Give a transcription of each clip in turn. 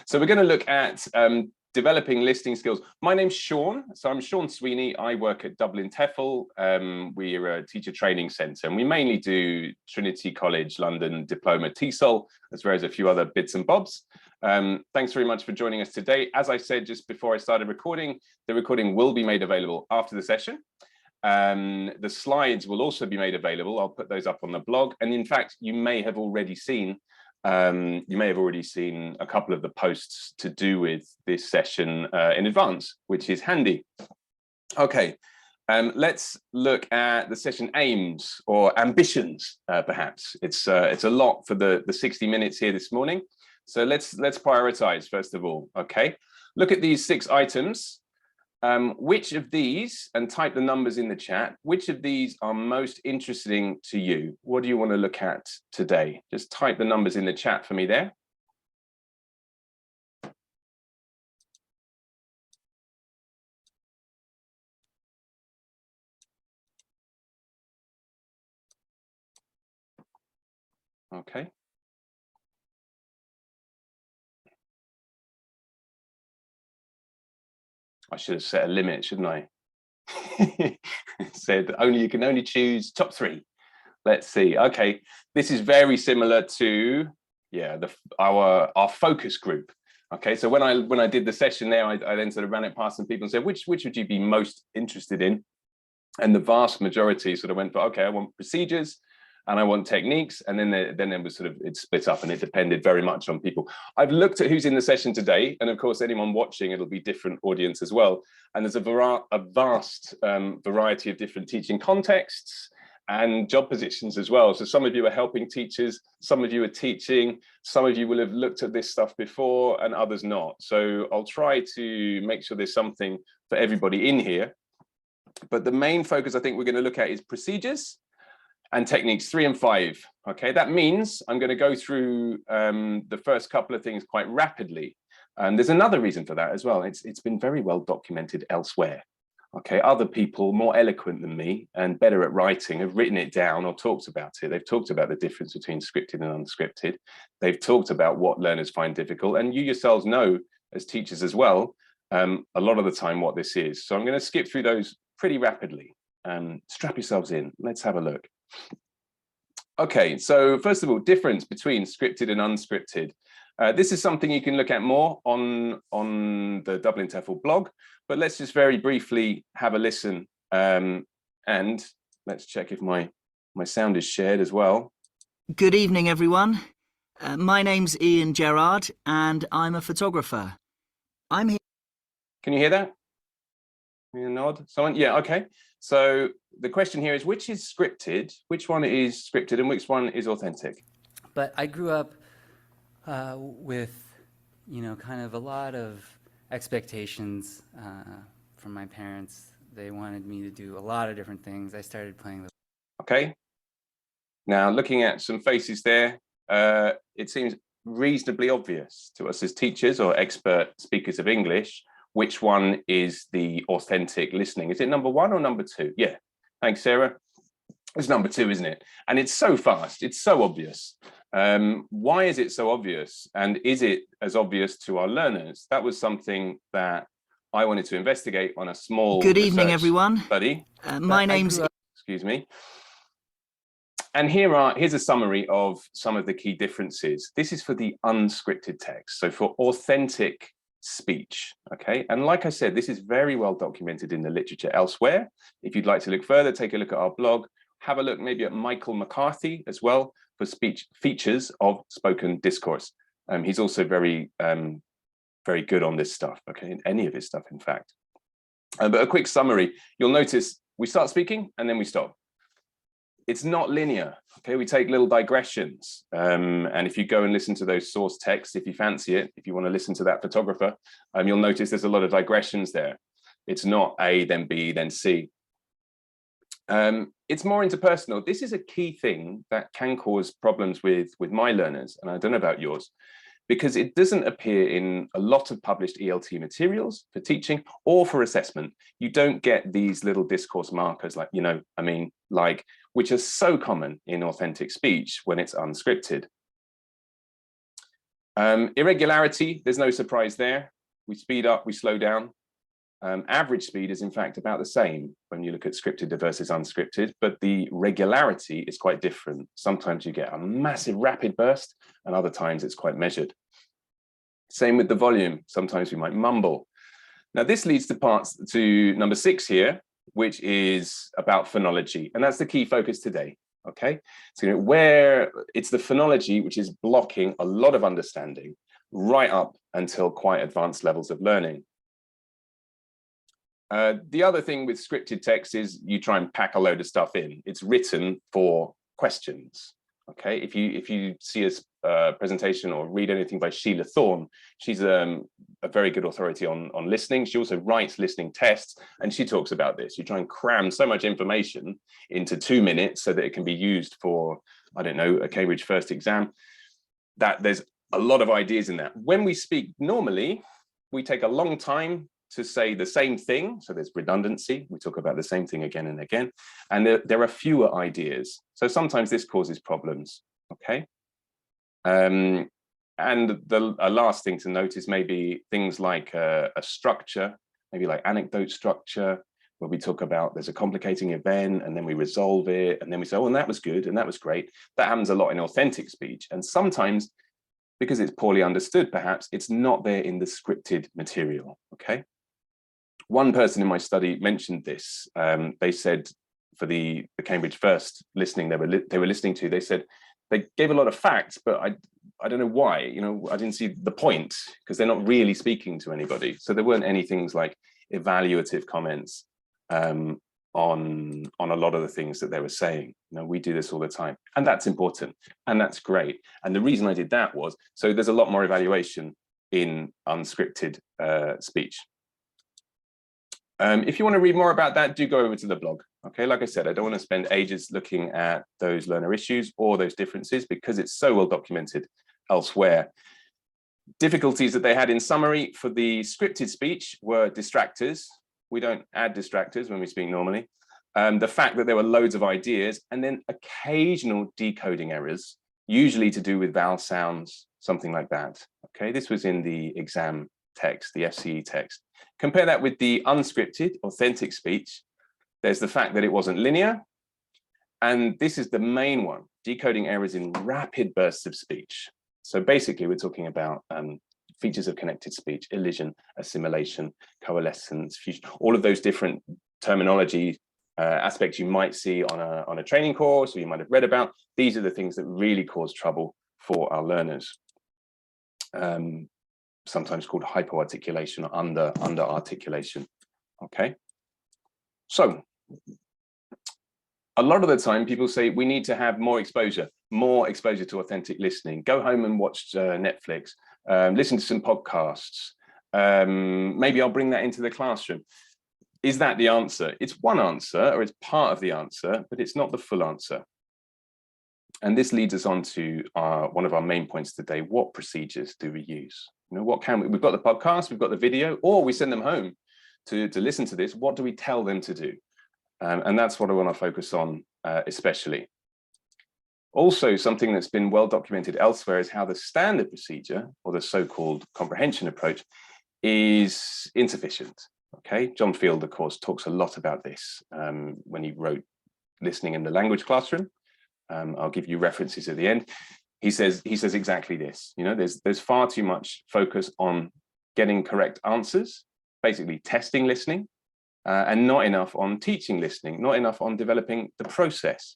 So we're going to look at developing listening skills. My name's Shaun. So I'm Shaun Sweeney. I work at Dublin TEFL. We're a teacher training centre, and we mainly do Trinity College London diploma TESOL, as well as a few other bits and bobs. Thanks very much for joining us today. As I said just before I started recording, the recording will be made available after the session. The slides will also be made available. I'll put those up on the blog. And in fact, you may have already seen a couple of the posts to do with this session in advance, which is handy. Okay, let's look at the session aims or ambitions, perhaps. It's a lot for the 60 minutes here this morning. So let's prioritize first of all. Okay, look at these 6 items. Which of these, and type the numbers in the chat, which of these are most interesting to you? What do you want to look at today? Just type the numbers in the chat for me there. Okay. I should have set a limit, shouldn't I? Said you can only choose top 3. Let's see. Okay, this is very similar to our focus group. Okay, so when I did the session there, I then sort of ran it past some people and said, which would you be most interested in? And the vast majority sort of went for, okay, I want procedures and I want techniques, and then it was sort of, it split up, and it depended very much on people. I've looked at who's in the session today, and of course anyone watching, it'll be different audience as well, and there's a vast variety of different teaching contexts and job positions as well. So some of you are helping teachers, some of you are teaching, some of you will have looked at this stuff before and others not. So I'll try to make sure there's something for everybody in here, but the main focus I think we're going to look at is procedures and techniques 3 and 5. Okay, that means I'm going to go through the first couple of things quite rapidly. And there's another reason for that as well. It's been very well documented elsewhere. Okay, other people more eloquent than me and better at writing have written it down or talked about it. They've talked about the difference between scripted and unscripted. They've talked about what learners find difficult. And you yourselves know as teachers as well, a lot of the time what this is. So I'm going to skip through those pretty rapidly. Strap yourselves in. Let's have a look. Okay, so first of all, difference between scripted and unscripted. This is something you can look at more on the Dublin TEFL blog, but let's just very briefly have a listen, and let's check if my sound is shared as well. Good evening, everyone. My name's Ian Gerard, and I'm a photographer. I'm here. Can you hear that? You nod. Someone? Yeah. Okay. So the question here is, which is scripted? Which one is scripted, and which one is authentic? But I grew up with, kind of a lot of expectations from my parents. They wanted me to do a lot of different things. I started playing. Okay. Now, looking at some faces there, it seems reasonably obvious to us as teachers or expert speakers of English, which one is the authentic listening. Is it number 1 or number 2? Yeah. Thanks, Sarah. It's number 2, isn't it? And it's so fast. It's so obvious. Why is it so obvious? And is it as obvious to our learners? That was something that I wanted to investigate on a small Good evening, everyone. Study. My name's... Excuse me. And here's a summary of some of the key differences. This is for the unscripted text. So for authentic speech. Okay, and like I said, this is very well documented in the literature elsewhere. If you'd like to look further, take a look at our blog. Have a look maybe at Michael McCarthy as well for speech features of spoken discourse. He's also very good on this stuff. Okay, in any of his stuff, in fact. But a quick summary: you'll notice we start speaking and then we stop. It's not linear. Okay, we take little digressions, and if you go and listen to those source texts, if you fancy it, if you want to listen to that photographer, you'll notice there's a lot of digressions there. It's not A, then B, then C. It's more interpersonal. This is a key thing that can cause problems with my learners, and I don't know about yours, because it doesn't appear in a lot of published ELT materials for teaching or for assessment. You don't get these little discourse markers like, which are so common in authentic speech when it's unscripted. Irregularity, there's no surprise there. We speed up, we slow down. Average speed is in fact about the same when you look at scripted versus unscripted, but the regularity is quite different. Sometimes you get a massive rapid burst and other times it's quite measured. Same with the volume. Sometimes we might mumble. Now this leads to number 6 here, which is about phonology. And that's the key focus today. Okay, so where it's the phonology which is blocking a lot of understanding right up until quite advanced levels of learning. The other thing with scripted text is you try and pack a load of stuff in. It's written for questions. Okay, if you see a presentation or read anything by Sheila Thorne, she's a very good authority on listening. She also writes listening tests, and she talks about this. You try and cram so much information into 2 minutes so that it can be used for, I don't know, a Cambridge first exam. That there's a lot of ideas in that. When we speak normally, we take a long time to say the same thing. So there's redundancy. We talk about the same thing again and again. And there are fewer ideas. So sometimes this causes problems, okay? And a last thing to note is maybe things like a structure, maybe like anecdote structure, where we talk about there's a complicating event and then we resolve it. And then we say, oh, and that was good and that was great. That happens a lot in authentic speech. And sometimes, because it's poorly understood, perhaps, it's not there in the scripted material, okay? One person in my study mentioned this. They said for the Cambridge first listening they were listening to, they said they gave a lot of facts, but I don't know why. You know, I didn't see the point because they're not really speaking to anybody. So there weren't any things like evaluative comments on a lot of the things that they were saying. You know, we do this all the time, and that's important, and that's great. And the reason I did that was so there's a lot more evaluation in unscripted speech. If you want to read more about that, do go over to the blog. Okay, like I said, I don't want to spend ages looking at those learner issues or those differences because it's so well documented elsewhere. Difficulties that they had in summary for the scripted speech were distractors. We don't add distractors when we speak normally. The fact that there were loads of ideas and then occasional decoding errors, usually to do with vowel sounds, something like that. Okay, this was in the exam text, the FCE text. Compare that with the unscripted, authentic speech. There's the fact that it wasn't linear. And this is the main one, decoding errors in rapid bursts of speech. So basically, we're talking about features of connected speech, elision, assimilation, coalescence, fusion, all of those different terminology aspects you might see on a training course or you might have read about. These are the things that really cause trouble for our learners. Sometimes called hypoarticulation or under articulation. Okay, so a lot of the time people say we need to have more exposure to authentic listening. Go home and watch Netflix, listen to some podcasts. Maybe I'll bring that into the classroom. Is that the answer? It's one answer, or it's part of the answer, but it's not the full answer. And this leads us on to one of our main points today. What procedures do we use? You know, what can we've got the podcast, we've got the video, or we send them home to listen to this. What do we tell them to do? And that's what I want to focus on especially. Also, something that's been well documented elsewhere is how the standard procedure, or the so-called comprehension approach, is insufficient. Okay, John Field, of course, talks a lot about this when he wrote Listening in the Language Classroom. I'll give you references at the end. He says exactly this. You know, there's far too much focus on getting correct answers, basically testing listening, and not enough on teaching listening, not enough on developing the process.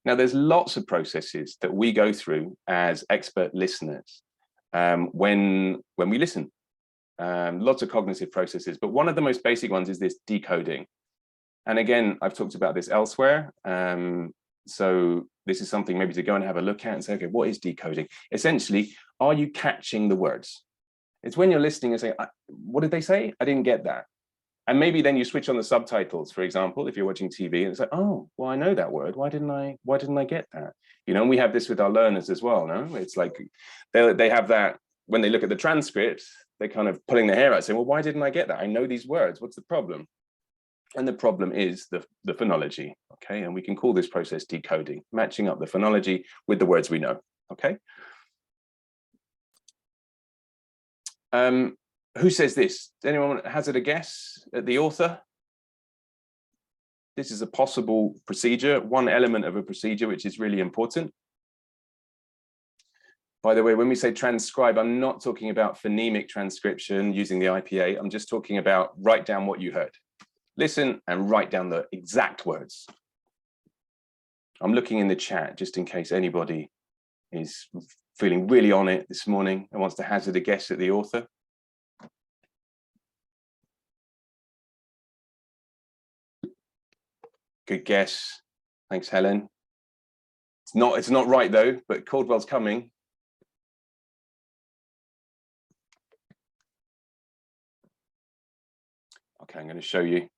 Now, there's lots of processes that we go through as expert listeners when we listen. Lots of cognitive processes, but one of the most basic ones is this decoding. And again, I've talked about this elsewhere. So this is something maybe to go and have a look at and say, okay, what is decoding? Essentially, are you catching the words? It's when you're listening and saying, what did they say? I didn't get that. And maybe then you switch on the subtitles, for example, if you're watching TV and it's like, oh, well, I know that word. Why didn't I get that? You know, and we have this with our learners as well, no? It's like they have that when they look at the transcript, they're kind of pulling their hair out saying, well, why didn't I get that? I know these words. What's the problem? And the problem is the phonology, okay? And we can call this process decoding, matching up the phonology with the words we know, okay? Who says this? Anyone hazard a guess at the author? This is a possible procedure, one element of a procedure which is really important. By the way, when we say transcribe, I'm not talking about phonemic transcription using the IPA. I'm just talking about write down what you heard. Listen and write down the exact words. I'm looking in the chat just in case anybody is feeling really on it this morning and wants to hazard a guess at the author. Good guess. Thanks, Helen. It's not right though, but Caldwell's coming. Okay, I'm going to show you.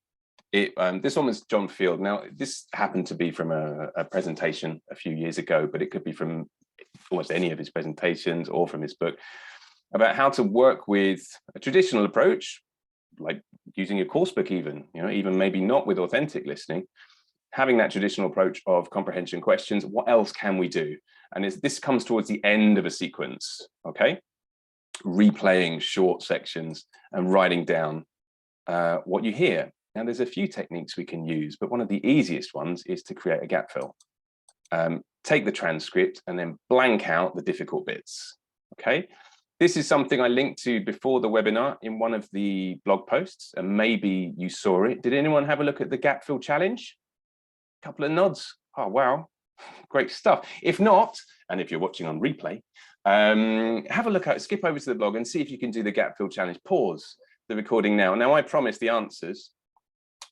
This one was John Field. Now, this happened to be from a presentation a few years ago, but it could be from almost any of his presentations or from his book about how to work with a traditional approach, like using a course book even, even maybe not with authentic listening, having that traditional approach of comprehension questions. What else can we do? And this comes towards the end of a sequence, okay? Replaying short sections and writing down what you hear. Now, there's a few techniques we can use, but one of the easiest ones is to create a gap fill. Take the transcript and then blank out the difficult bits, okay? This is something I linked to before the webinar in one of the blog posts, and maybe you saw it. Did anyone have a look at the gap fill challenge? A couple of nods. Oh, wow, great stuff. If not, and if you're watching on replay, have a look at it, skip over to the blog and see if you can do the gap fill challenge. Pause the recording now. Now, I promised the answers,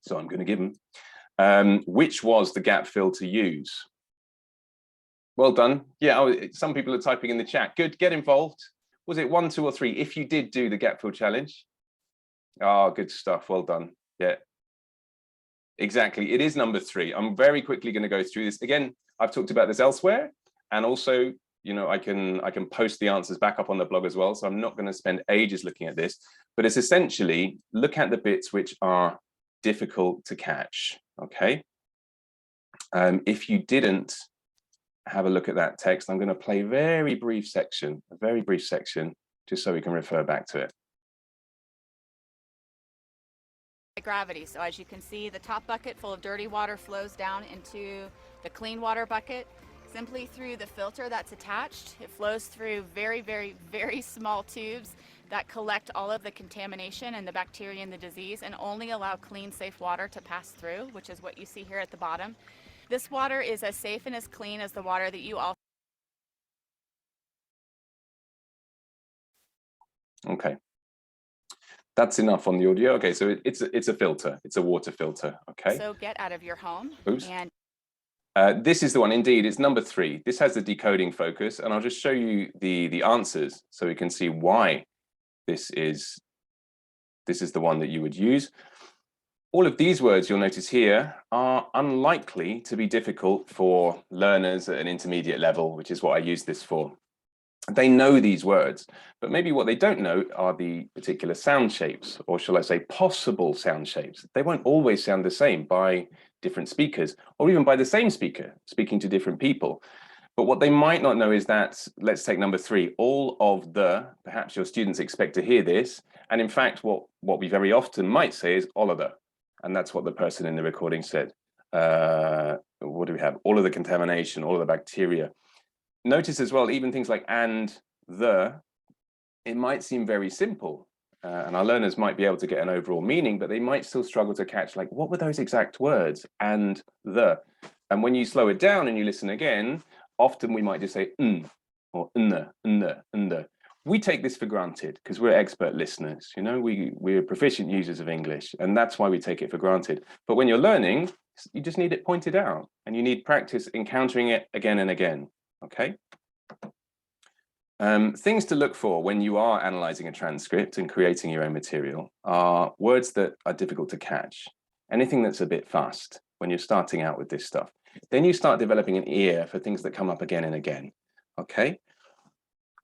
so I'm going to give them. Which was the gap fill to use? Well done. Yeah, some people are typing in the chat. Good, get involved. Was it 1, 2, or 3? If you did do the gap fill challenge. Oh, good stuff. Well done. Yeah, exactly. It is number 3. I'm very quickly going to go through this. Again, I've talked about this elsewhere. And also, I can post the answers back up on the blog as well. So I'm not going to spend ages looking at this. But it's essentially look at the bits which are difficult to catch, okay? If you didn't have a look at that text, I'm going to play a very brief section, just so we can refer back to it. Gravity. So as you can see, the top bucket full of dirty water flows down into the clean water bucket simply through the filter that's attached. It flows through very, very, very small tubes that collect all of the contamination and the bacteria and the disease and only allow clean, safe water to pass through, which is what you see here at the bottom. This water is as safe and as clean as the water that you all. Okay. That's enough on the audio. Okay, so it's a filter. It's a water filter, okay? So get out of your home. Oops. And this is the one, indeed, it's number 3. This has the decoding focus, and I'll just show you the answers so we can see why this is the one that you would use. All of these words you'll notice here are unlikely to be difficult for learners at an intermediate level, which is what I use this for. They know these words, but maybe what they don't know are the particular sound shapes, or shall I say possible sound shapes. They won't always sound the same by different speakers, or even by the same speaker speaking to different people. But what they might not know is that, let's take number 3, all of the, perhaps your students expect to hear this, and in fact, what we very often might say is all of the, and that's what the person in the recording said. What do we have? All of the contamination, all of the bacteria. Notice as well, even things like and, the, it might seem very simple, and our learners might be able to get an overall meaning, but they might still struggle to catch, like, what were those exact words? And, the. And when you slow it down and you listen again, often we might just say or the. We take this for granted because we're expert listeners. We're proficient users of English, and that's why we take it for granted. But when you're learning, you just need it pointed out, and you need practice encountering it again and again. Okay. Things to look for when you are analyzing a transcript and creating your own material are words that are difficult to catch. Anything that's a bit fast when you're starting out with this stuff. Then you start developing an ear for things that come up again and again. Okay.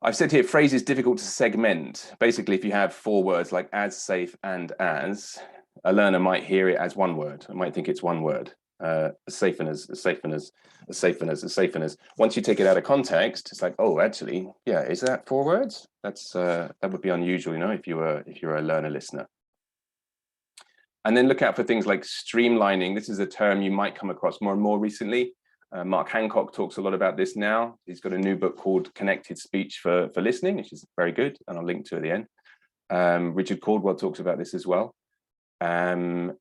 I've said here phrases difficult to segment. Basically, if you have 4 words like as, safe, and as, a learner might hear it as one word. I might think it's one word. as safe and as safe and as safe and as safe and as. Once you take it out of context, it's like, oh, actually, yeah, is that 4 words? That's that would be unusual, you know, if you're a learner listener. And then look out for things like streamlining. This is a term you might come across more and more recently. Mark Hancock talks a lot about this now. He's got a new book called Connected Speech for Listening, which is very good, and I'll link to it at the end. Richard Caldwell talks about this as well. I'm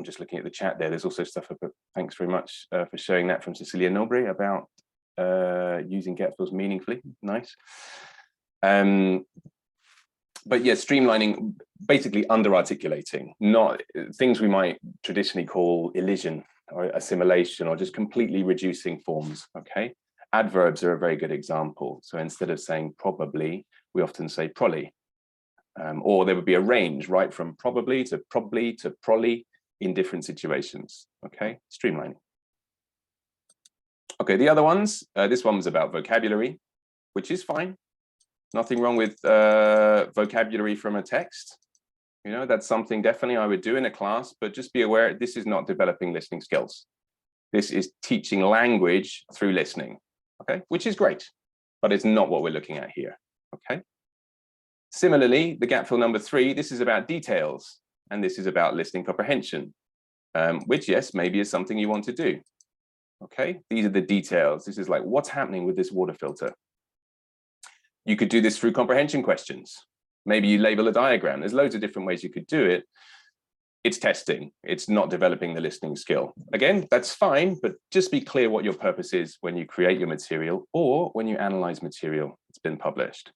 just looking at the chat there. There's also stuff about, thanks very much for showing that, from Cecilia Nobry about using get feels meaningfully. Nice. But yeah, streamlining, basically under-articulating, not things we might traditionally call elision or assimilation, or just completely reducing forms, okay? Adverbs are a very good example. So instead of saying probably, we often say probably. Or there would be a range, right, from probably to probably in different situations, okay? Streamlining. Okay, the other ones, this one was about vocabulary, which is fine. Nothing wrong with vocabulary from a text. You know, that's something definitely I would do in a class, but just be aware, this is not developing listening skills. This is teaching language through listening, okay? Which is great, but it's not what we're looking at here, okay? Similarly, the gap fill number 3, this is about details, and this is about listening comprehension, which, yes, maybe is something you want to do. Okay, these are the details. This is like, what's happening with this water filter? You could do this through comprehension questions. Maybe you label a diagram. There's loads of different ways you could do it. It's testing. It's not developing the listening skill. Again, that's fine, but just be clear what your purpose is when you create your material or when you analyze material that's been published.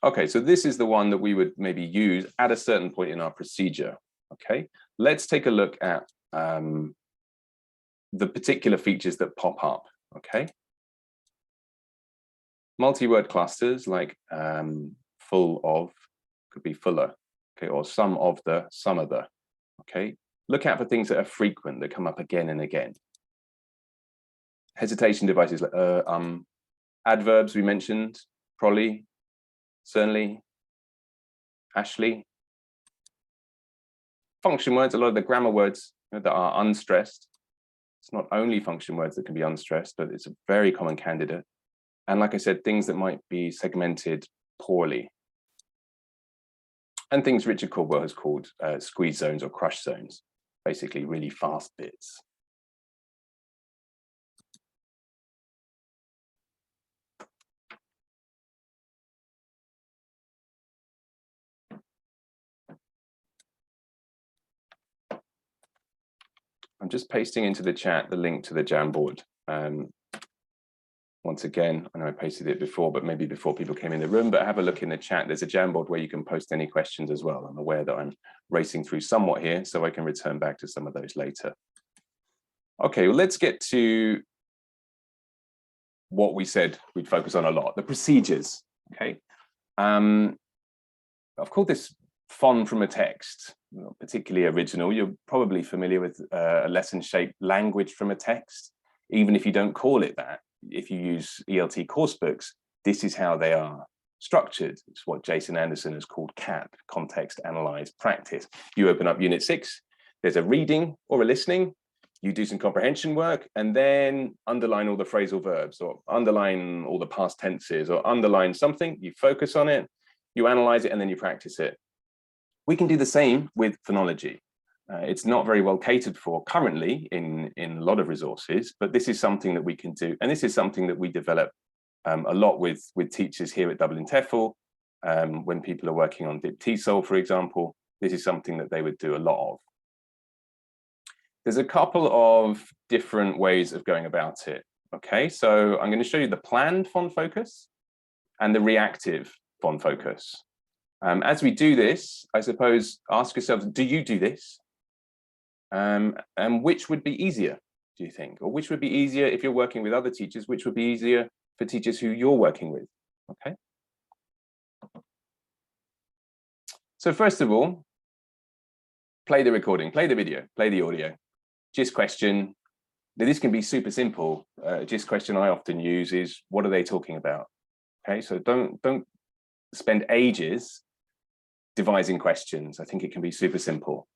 Okay, so this is the one that we would maybe use at a certain point in our procedure. Okay, let's take a look at the particular features that pop up. Okay, multi-word clusters like full of, could be fuller, okay, or some of the. Okay, look out for things that are frequent, that come up again and again. Hesitation devices like adverbs we mentioned, probably, certainly, Ashley. Function words, a lot of the grammar words that are unstressed. It's not only function words that can be unstressed, but it's a very common candidate. And like I said, things that might be segmented poorly. And things Richard Caldwell has called squeeze zones or crush zones, basically really fast bits. I'm just pasting into the chat the link to the Jamboard. Once again, I know I pasted it before, but maybe before people came in the room, but have a look in the chat. There's a Jamboard where you can post any questions as well. I'm aware that I'm racing through somewhat here, so I can return back to some of those later. Okay, well, let's get to what we said we'd focus on a lot, the procedures, okay? I've called this fond from a text, not particularly original. You're probably familiar with a lesson-shaped language from a text, even if you don't call it that. If you use ELT course books, this is how they are structured. It's what Jason Anderson has called CAP, context, analyze, practice. You open up unit 6, there's a reading or a listening, you do some comprehension work, and then underline all the phrasal verbs, or underline all the past tenses, or underline something, you focus on it, you analyze it, and then you practice it. We can do the same with phonology. It's not very well catered for currently in a lot of resources, but this is something that we can do. And this is something that we develop a lot with teachers here at Dublin TEFL. When people are working on DIP TESOL, for example, this is something that they would do a lot of. There's a couple of different ways of going about it. Okay, so I'm going to show you the planned font focus and the reactive font focus. As we do this, I suppose, ask yourselves, do you do this? And which would be easier, do you think? Or which would be easier if you're working with other teachers, which would be easier for teachers who you're working with, okay? So first of all, play the recording, play the video, play the audio. GIST question, now this can be super simple. GIST question I often use is, what are they talking about? Okay, so don't spend ages devising questions. I think it can be super simple.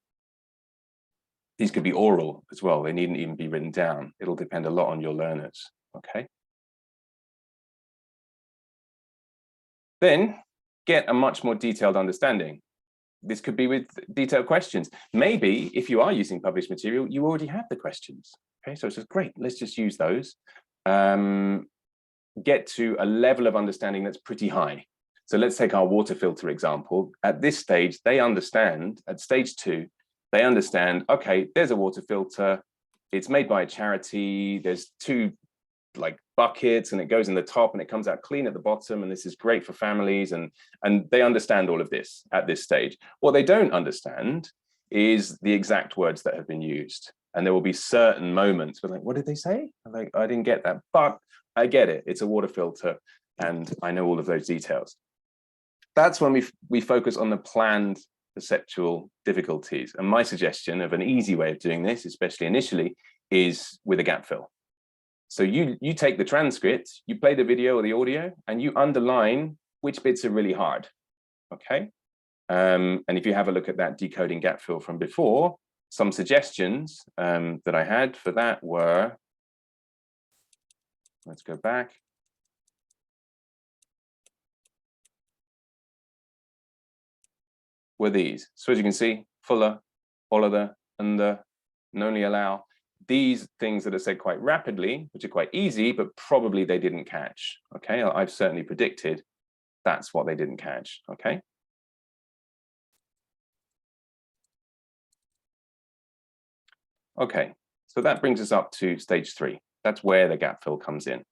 These could be oral as well. They needn't even be written down. It'll depend a lot on your learners, okay? Then get a much more detailed understanding. This could be with detailed questions. Maybe if you are using published material, you already have the questions. Okay, so it's just great. Let's just use those. Get to a level of understanding that's pretty high. So let's take our water filter example. At this stage, they understand, at stage 2, they understand, okay, there's a water filter. It's made by a charity. There's 2 like buckets and it goes in the top and it comes out clean at the bottom, and this is great for families, and they understand all of this at this stage. What they don't understand is the exact words that have been used, and there will be certain moments where like, what did they say? I'm like, I didn't get that, but I get it. It's a water filter and I know all of those details. That's when we focus on the planned perceptual difficulties, and my suggestion of an easy way of doing this, especially initially, is with a gap fill. So you take the transcript, you play the video or the audio, and you underline which bits are really hard, okay? And if you have a look at that decoding gap fill from before, some suggestions that I had for that were, let's go back. Were these. So as you can see, fuller, older, under, and only allow. These things that are said quite rapidly, which are quite easy, but probably they didn't catch. Okay, I've certainly predicted that's what they didn't catch. Okay. Okay, so that brings us up to stage 3. That's where the gap fill comes in.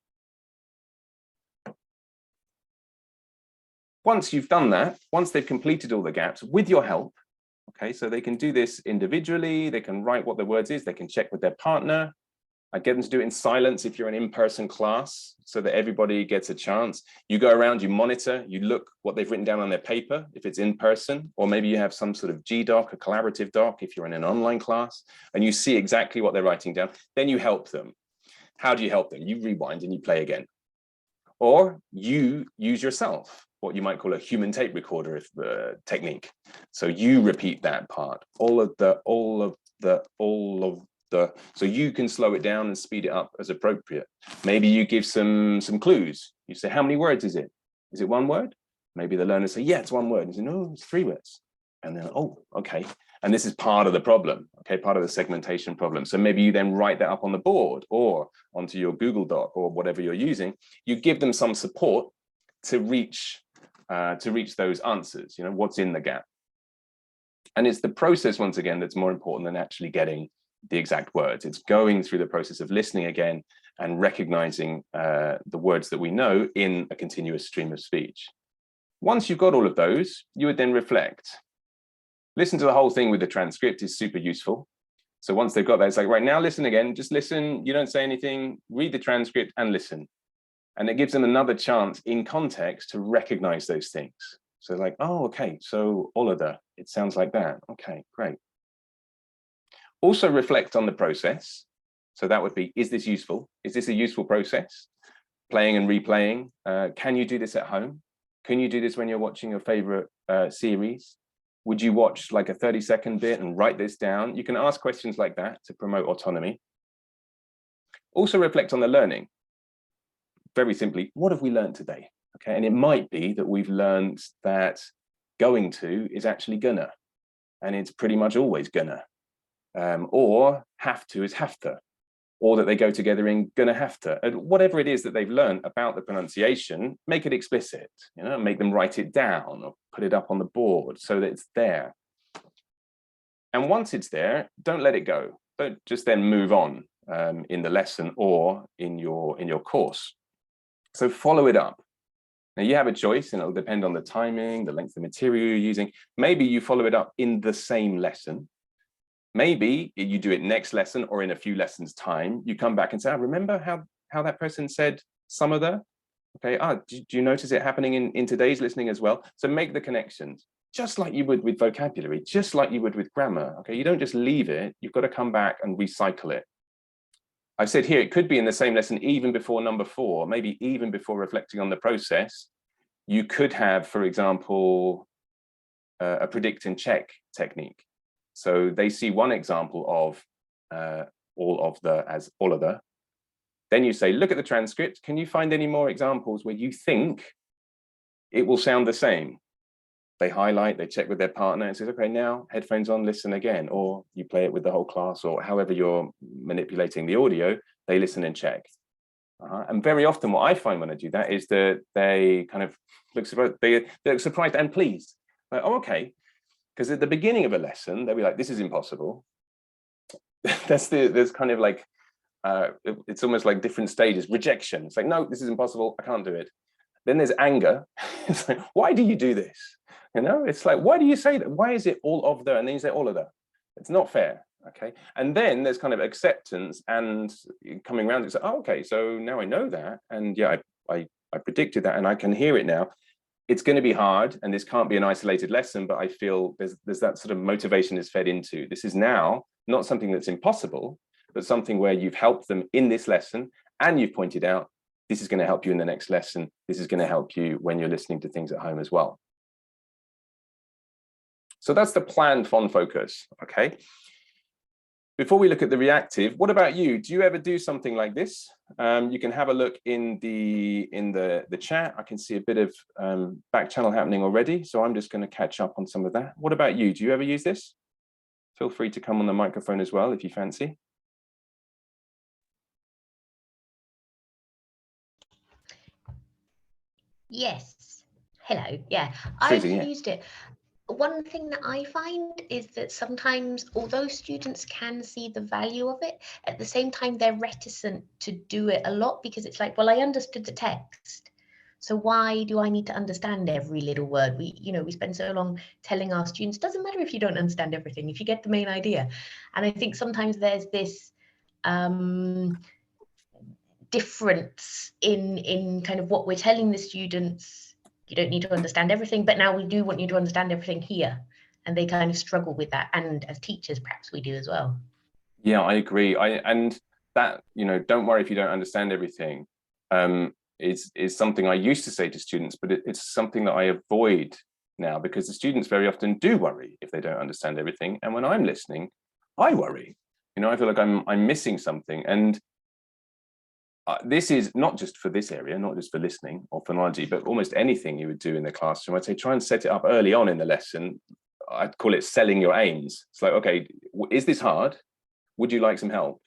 Once you've done that, once they've completed all the gaps with your help, okay, so they can do this individually, they can write what the words is, they can check with their partner. I get them to do it in silence if you're an in-person class, so that everybody gets a chance. You go around, you monitor, you look what they've written down on their paper, if it's in person, or maybe you have some sort of G-doc, a collaborative doc, if you're in an online class, and you see exactly what they're writing down, then you help them. How do you help them? You rewind and you play again. Or you use yourself, what you might call a human tape recorder technique. So you repeat that part, all of the, so you can slow it down and speed it up as appropriate. Maybe you give some clues. You say, how many words is it? Is it 1 word? Maybe the learners say, yeah, it's 1 word. And you say, no, it's 3 words. And then, oh, okay. And this is part of the problem, okay, part of the segmentation problem. So maybe you then write that up on the board or onto your Google Doc or whatever you're using. You give them some support to reach those answers, you know, what's in the gap. And it's the process, once again, that's more important than actually getting the exact words. It's going through the process of listening again and recognizing the words that we know in a continuous stream of speech. Once you've got all of those, you would then reflect. Listen to the whole thing with the transcript is super useful. So once they've got that, it's like, right, now listen again, just listen, you don't say anything, read the transcript and listen. And it gives them another chance in context to recognize those things. So like, oh, okay, so Oliver, it sounds like that. Okay, great. Also reflect on the process. So that would be, is this useful? Is this a useful process? Playing and replaying. Can you do this at home? Can you do this when you're watching your favorite series? Would you watch like a 30-second bit and write this down? You can ask questions like that to promote autonomy. Also reflect on the learning. Very simply, what have we learned today? Okay, and it might be that we've learned that going to is actually gonna, and it's pretty much always gonna, or have to is have to, or that they go together in gonna have to. And whatever it is that they've learned about the pronunciation, make it explicit, you know, make them write it down or put it up on the board so that it's there. And once it's there, don't let it go. Don't just then move on in the lesson or in your course. So follow it up. Now you have a choice, and it'll depend on the timing, the length of material you're using. Maybe you follow it up in the same lesson. Maybe you do it next lesson or in a few lessons time. You come back and say, remember how that person said some of the, okay, do you notice it happening in today's listening as well? So make the connections, just like you would with vocabulary, just like you would with grammar. Okay, you don't just leave it, you've got to come back and recycle it. I've said here, it could be in the same lesson even before number 4, maybe even before reflecting on the process. You could have, for example, a predict and check technique. So they see one example of all of the. Then you say, look at the transcript. Can you find any more examples where you think it will sound the same? They highlight, they check with their partner and says, okay, now headphones on, listen again. Or you play it with the whole class, or however you're manipulating the audio, they listen and check. And very often what I find when I do that is that they kind of look surprised and pleased. Like, oh, okay. Because at the beginning of a lesson, they'll be like, this is impossible. There's kind of like, it's almost like different stages. Rejection. It's like, no, this is impossible. I can't do it. Then there's anger. It's like, why do you do this? You know, it's like, why do you say that? Why is it all of the, and then you say all of the? It's not fair. Okay. And then there's kind of acceptance and coming around. It's like, oh, okay, so now I know that. And yeah, I predicted that and I can hear it now. It's going to be hard and this can't be an isolated lesson, but I feel there's that sort of motivation is fed into. This is now not something that's impossible, but something where you've helped them in this lesson and you've pointed out, this is going to help you in the next lesson. This is going to help you when you're listening to things at home as well. So that's the planned fun focus, okay? Before we look at the reactive, what about you? Do you ever do something like this? You can have a look in the chat. I can see a bit of back channel happening already, so I'm just going to catch up on some of that. What about you? Do you ever use this? Feel free to come on the microphone as well if you fancy. Yes. Hello. Yeah, Susie, I've used it. One thing that I find is that sometimes, although students can see the value of it, at the same time, they're reticent to do it a lot because it's like, well, I understood the text. So why do I need to understand every little word? We spend so long telling our students, doesn't matter if you don't understand everything, if you get the main idea. And I think sometimes there's this difference in kind of what we're telling the students. You don't need to understand everything, but now we do want you to understand everything here. And they kind of struggle with that. And as teachers, perhaps we do as well. Yeah, I agree. And that, don't worry if you don't understand everything, is something I used to say to students, but it's something that I avoid now because the students very often do worry if they don't understand everything. And when I'm listening, I worry. I feel like I'm missing something. And this is not just for this area, not just for listening or phonology, but almost anything you would do in the classroom. I'd say try and set it up early on in the lesson. I'd call it selling your aims. It's like, okay, is this hard? Would you like some help?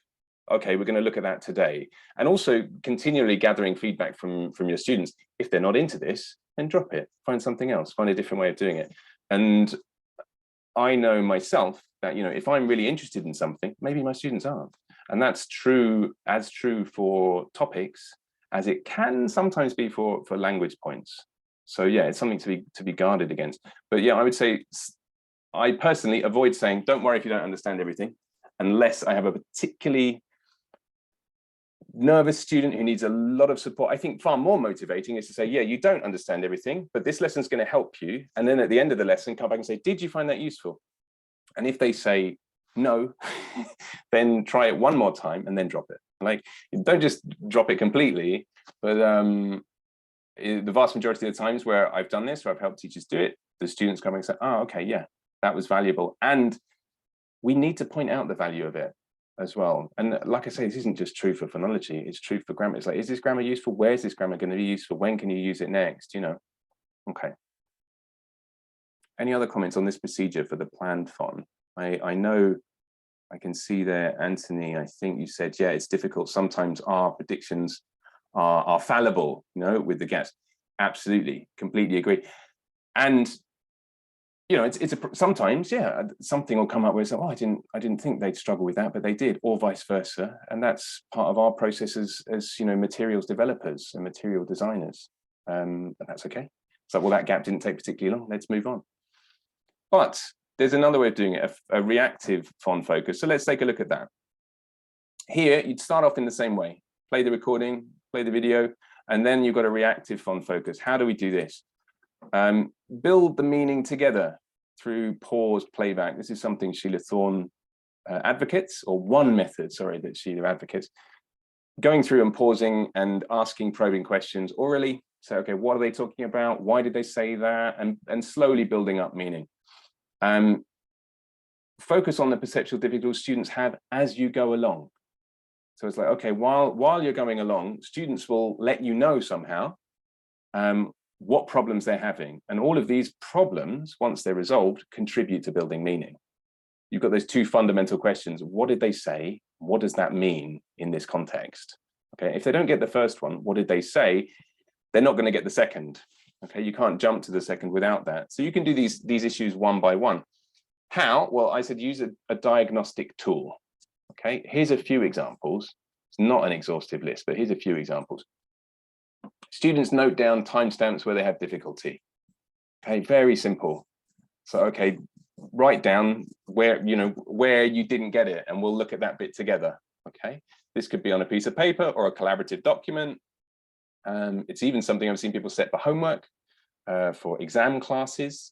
Okay, we're going to look at that today. And also continually gathering feedback from your students. If they're not into this, then drop it. Find something else. Find a different way of doing it. And I know myself that, if I'm really interested in something, maybe my students aren't. And that's true for topics as it can sometimes be for language points. So yeah, it's something to be guarded against. But yeah, I would say I personally avoid saying, don't worry if you don't understand everything, unless I have a particularly nervous student who needs a lot of support. I think far more motivating is to say, yeah, you don't understand everything, but this lesson is going to help you. And then at the end of the lesson, come back and say, did you find that useful? And if they say no, then try it one more time and then drop it. Like, don't just drop it completely, but the vast majority of the times where I've done this, where I've helped teachers do it, the students come and say, oh, okay, yeah, that was valuable. And we need to point out the value of it as well. And like I say, this isn't just true for phonology, it's true for grammar. It's like, is this grammar useful? Where's this grammar going to be useful? When can you use it next? Okay. Any other comments on this procedure for the planned font? I know I can see there, Anthony, I think you said, yeah, it's difficult. Sometimes our predictions are fallible, with the gaps. Absolutely, completely agree. And, sometimes, yeah, something will come up where it's like, oh, I didn't think they'd struggle with that, but they did, or vice versa. And that's part of our process as materials developers and material designers. And that's okay. It's like, well, that gap didn't take particularly long. Let's move on. But there's another way of doing it, a reactive font focus. So let's take a look at that. Here, you'd start off in the same way. Play the recording, play the video, and then you've got a reactive font focus. How do we do this? Build the meaning together through paused playback. This is something Sheila Thorne advocates, or one method, sorry, that Sheila advocates. Going through and pausing and asking probing questions orally. So, okay, what are they talking about? Why did they say that? And slowly building up meaning. Focus on the perceptual difficulties students have as you go along. So it's like, okay, while you're going along, students will let you know somehow what problems they're having. And all of these problems, once they're resolved, contribute to building meaning. You've got those two fundamental questions. What did they say? What does that mean in this context? Okay, if they don't get the first one, what did they say? They're not going to get the second. Okay, you can't jump to the second without that. So you can do these issues one by one. How? Well, I said use a diagnostic tool. Okay, here's a few examples. It's not an exhaustive list, but here's a few examples. Students note down timestamps where they have difficulty. Okay, very simple. So, okay, write down where you didn't get it, and we'll look at that bit together. Okay, this could be on a piece of paper or a collaborative document. It's even something I've seen people set for homework, for exam classes.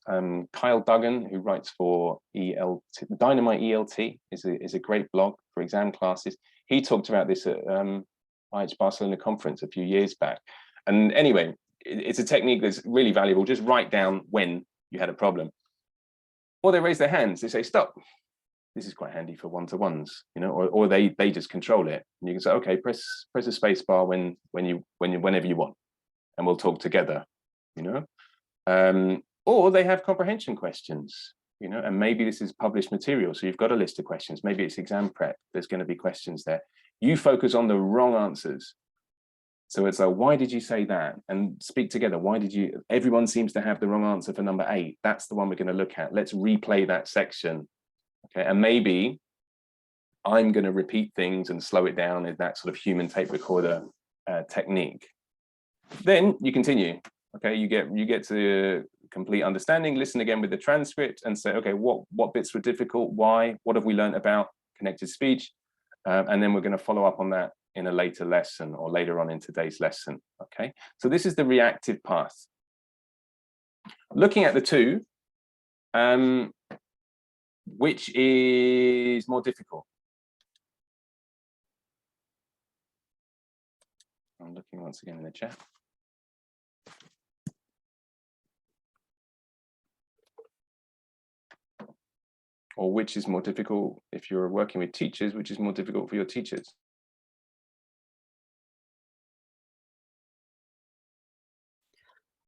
Kyle Duggan, who writes for Dynamite ELT, is a great blog for exam classes. He talked about this at IH Barcelona conference a few years back. And anyway, it's a technique that's really valuable. Just write down when you had a problem. Or they raise their hands, they say, stop. This is quite handy for one-to-ones, or they just control it. And you can say, okay, press a space bar whenever you want, and we'll talk together, or they have comprehension questions, and maybe this is published material. So you've got a list of questions. Maybe it's exam prep. There's going to be questions there. You focus on the wrong answers. So it's like, why did you say that? And speak together. Why did you? Everyone seems to have the wrong answer for number 8. That's the one we're going to look at. Let's replay that section. Okay, and maybe I'm going to repeat things and slow it down in that sort of human tape recorder technique. Then you continue. Okay, you get to complete understanding. Listen again with the transcript and say, okay, what bits were difficult? Why? What have we learned about connected speech? And then we're going to follow up on that in a later lesson or later on in today's lesson. Okay, so this is the reactive path. Looking at the two, which is more difficult? I'm looking once again in the chat. Or which is more difficult if you're working with teachers, which is more difficult for your teachers?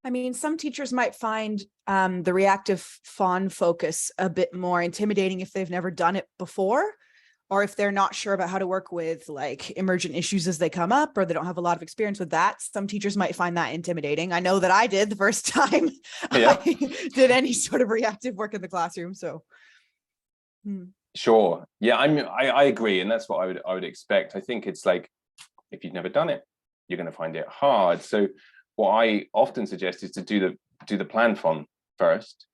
I mean, some teachers might find the reactive fawn focus a bit more intimidating if they've never done it before, or if they're not sure about how to work with like emergent issues as they come up, or they don't have a lot of experience with that. Some teachers might find that intimidating. I know that I did the first time I did any sort of reactive work in the classroom. So, Sure. Yeah, I agree, and that's what I would expect. I think it's like, if you've never done it, you're going to find it hard. So what I often suggest is to do the plan font first,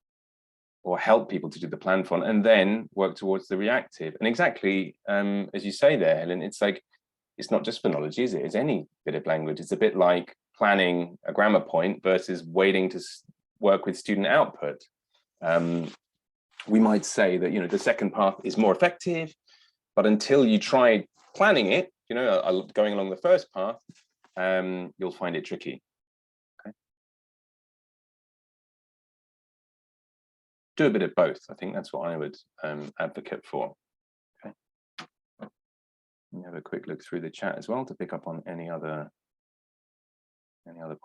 or help people to do the plan font, and then work towards the reactive. And exactly as you say there, Helen, it's like, it's not just phonology, is it? It's any bit of language. It's a bit like planning a grammar point versus waiting to work with student output. We might say that the second path is more effective, but until you try planning it, going along the first path, you'll find it tricky. Okay. Do a bit of both. I think that's what I would advocate for. Okay. Let me have a quick look through the chat as well to pick up on any other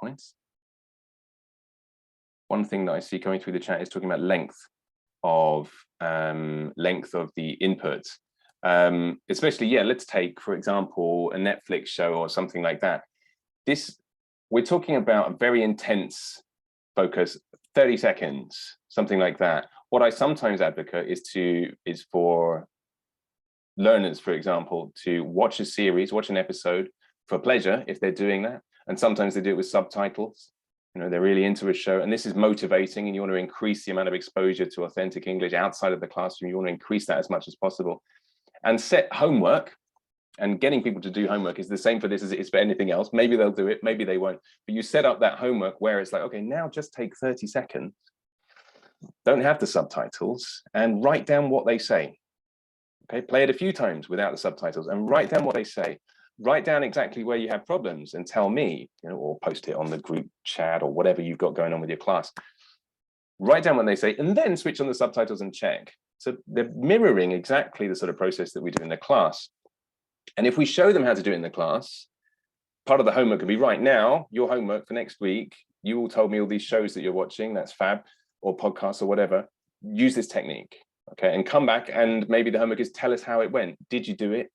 points. One thing that I see coming through the chat is talking about length of the input, especially, let's take, for example, a Netflix show or something like that. We're talking about a very intense focus, 30 seconds, something like that. What I sometimes advocate is for learners, for example, to watch a series, watch an episode for pleasure if they're doing that. And sometimes they do it with subtitles. They're really into a show, and this is motivating, and you want to increase the amount of exposure to authentic English outside of the classroom. You want to increase that as much as possible. And set homework, and getting people to do homework is the same for this as it is for anything else. Maybe they'll do it, maybe they won't. But you set up that homework where it's like, okay, now just take 30 seconds, don't have the subtitles, and write down what they say. Okay, play it a few times without the subtitles and write down what they say. Write down exactly where you have problems and tell me, or post it on the group chat or whatever you've got going on with your class. write down what they say, and then switch on the subtitles and check. So they're mirroring exactly the sort of process that we do in the class. And if we show them how to do it in the class, part of the homework can be, right now, your homework for next week, you all told me all these shows that you're watching, that's fab, or podcasts or whatever, use this technique, okay? And come back, and maybe the homework is, tell us how it went. Did you do it?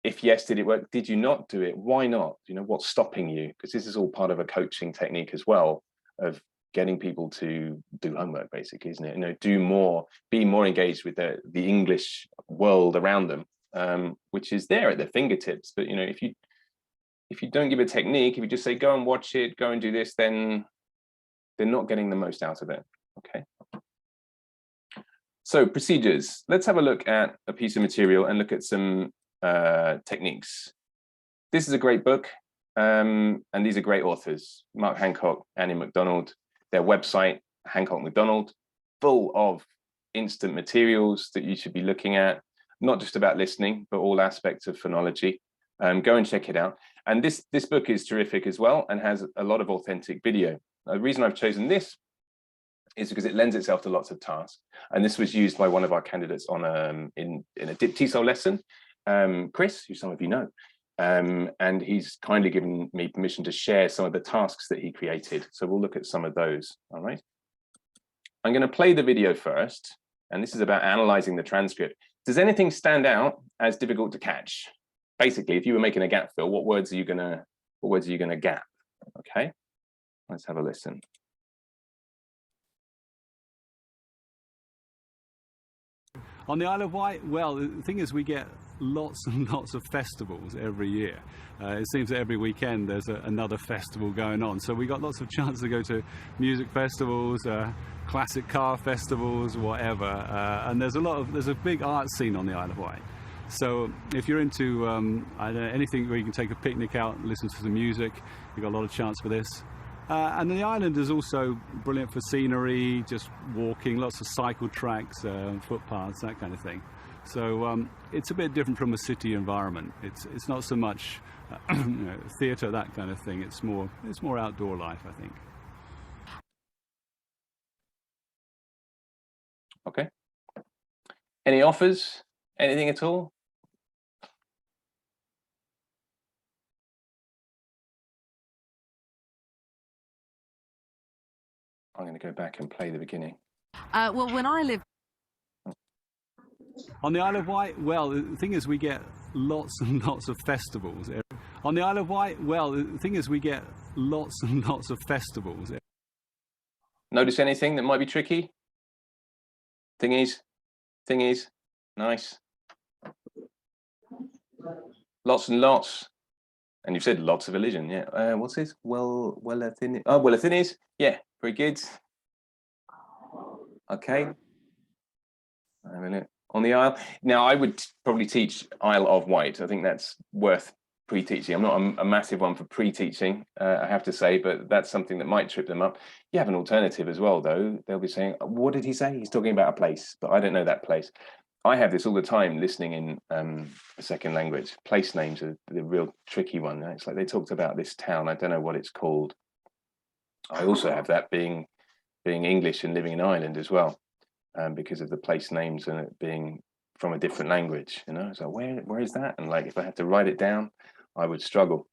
If yes, did it work? Did you not do it? Why not? You know, what's stopping you? Because this is all part of a coaching technique as well, of getting people to do homework, basically, isn't it? You know, do more, be more engaged with the English world around them, which is there at their fingertips. But, you know, if you don't give a technique, if you just say, go and watch it, go and do this, then they're not getting the most out of it, okay? So procedures, let's have a look at a piece of material and look at some techniques. This is a great book, and these are great authors, Mark Hancock, Annie MacDonald. Their website, Hancock MacDonald, full of instant materials that you should be looking at, not just about listening, but all aspects of phonology. Go and check it out. And this book is terrific as well, and has a lot of authentic video. The reason I've chosen this is because it lends itself to lots of tasks. And this was used by one of our candidates on in a TESOL lesson, Chris, who some of you know. And he's kindly given me permission to share some of the tasks that he created. So we'll look at some of those, all right? I'm going to play the video first, and this is about analyzing the transcript. Does anything stand out as difficult to catch? Basically, if you were making a gap fill, what words are you gonna gap? Okay, let's have a listen. On the Isle of Wight, well, the thing is, we get lots and lots of festivals every year. It seems that every weekend there's another festival going on. So we got lots of chances to go to music festivals, classic car festivals, whatever. And there's a big art scene on the Isle of Wight. So if you're into I don't know, anything where you can take a picnic out and listen to some music, you've got a lot of chance for this. And the island is also brilliant for scenery, just walking, lots of cycle tracks, footpaths, that kind of thing. So it's a bit different from a city environment. It's not so much you know, theatre, that kind of thing. It's more outdoor life, I think. Okay. Any offers? Anything at all? I'm going to go back and play the beginning. Well, when I lived on the Isle of Wight, well, the thing is, we get lots and lots of festivals. On the Isle of Wight, well, the thing is, we get lots and lots of festivals. Notice anything that might be tricky? Thingies, nice. Lots and lots. And you've said lots of elision, yeah. What's this? Wellathinis. Yeah, very good. Okay. A minute. On the Isle. Now, I would probably teach Isle of Wight. I think that's worth pre-teaching. I'm not a massive one for pre-teaching, I have to say, but that's something that might trip them up. You have an alternative as well, though. They'll be saying, what did he say? He's talking about a place, but I don't know that place. I have this all the time listening in a second language. Place names are the real tricky one. It's like they talked about this town. I don't know what it's called. I also have that being English and living in Ireland as well, because of the place names and it being from a different language. You know, so where is that? And like if I had to write it down, I would struggle.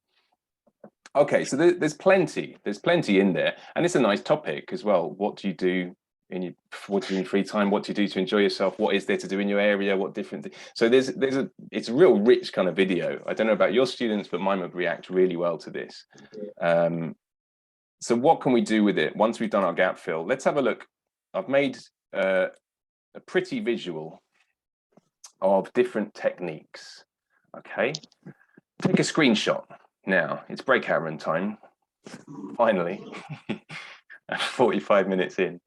Okay, so there's plenty in there, and it's a nice topic as well. What do you do in your free time? What do you do to enjoy yourself? What is there to do in your area? What different things? So it's a real rich kind of video. I don't know about your students, but mine would react really well to this. So what can we do with it once we've done our gap fill? Let's have a look. I've made a pretty visual of different techniques. Okay, take a screenshot now. It's breakout room time. Finally, 45 minutes in.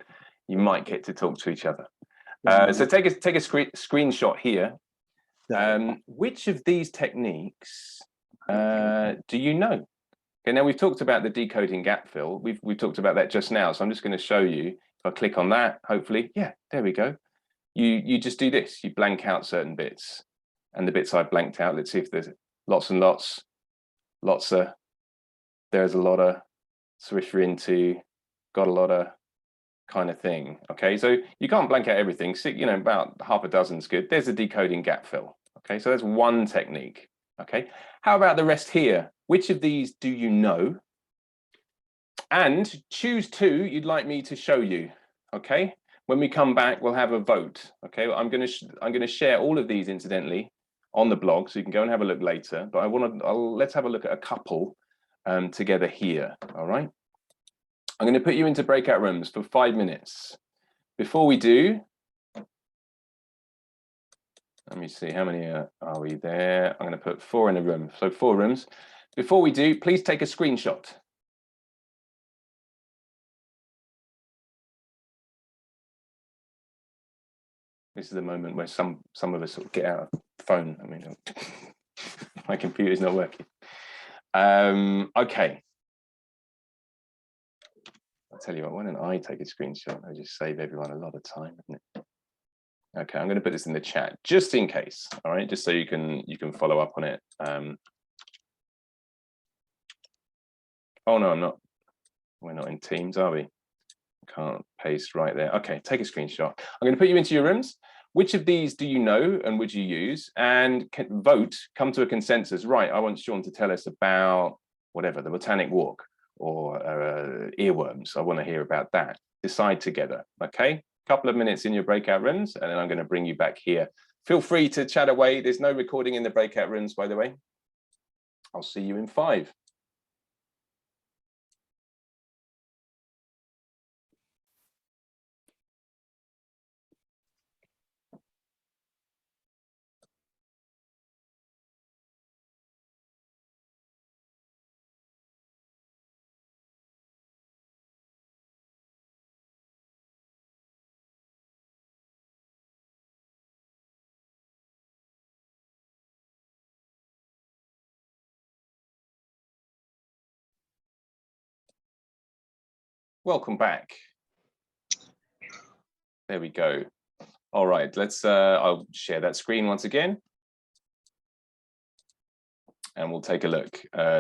You might get to talk to each other. So take a screenshot here. Which of these techniques do you know? Okay, now we've talked about the decoding gap fill. We've talked about that just now. So I'm just going to show you. If I click on that, hopefully, yeah, there we go. You just do this. You blank out certain bits, and the bits I've blanked out. Let's see if there's lots and lots of. There's a lot of swish into. Got a lot of. kind of thing. Okay, so you can't blank out everything. So, you know, about half a dozen's good. There's a decoding gap fill. Okay, so that's one technique. Okay, how about the rest here? Which of these do you know? And choose two you'd like me to show you. Okay, when we come back, we'll have a vote. Okay, I'm going to share all of these incidentally on the blog, so you can go and have a look later. But let's have a look at a couple together here. All right, I'm going to put you into breakout rooms for 5 minutes. Before we do, let me see, how many are we there? I'm going to put 4 in a room, so 4 rooms. Before we do, please take a screenshot. This is the moment where some of us sort of get out of the phone. I mean, my computer's not working. Okay. I'll tell you what, why don't I take a screenshot? I'll just save everyone a lot of time, isn't it? Okay, I'm going to put this in the chat just in case. All right, just so you can follow up on it. Oh no, I'm not. We're not in Teams, are we? Can't paste right there. Okay, take a screenshot. I'm going to put you into your rooms. Which of these do you know and would you use? And vote, come to a consensus. Right, I want Shaun to tell us about whatever, the botanic walk or earworms. I want to hear about that. Decide together, okay? Couple of minutes in your breakout rooms, and then I'm going to bring you back here. Feel free to chat away. There's no recording in the breakout rooms, by the way. I'll see you in 5. Welcome back. There we go. All right, let's I'll share that screen once again. And we'll take a look.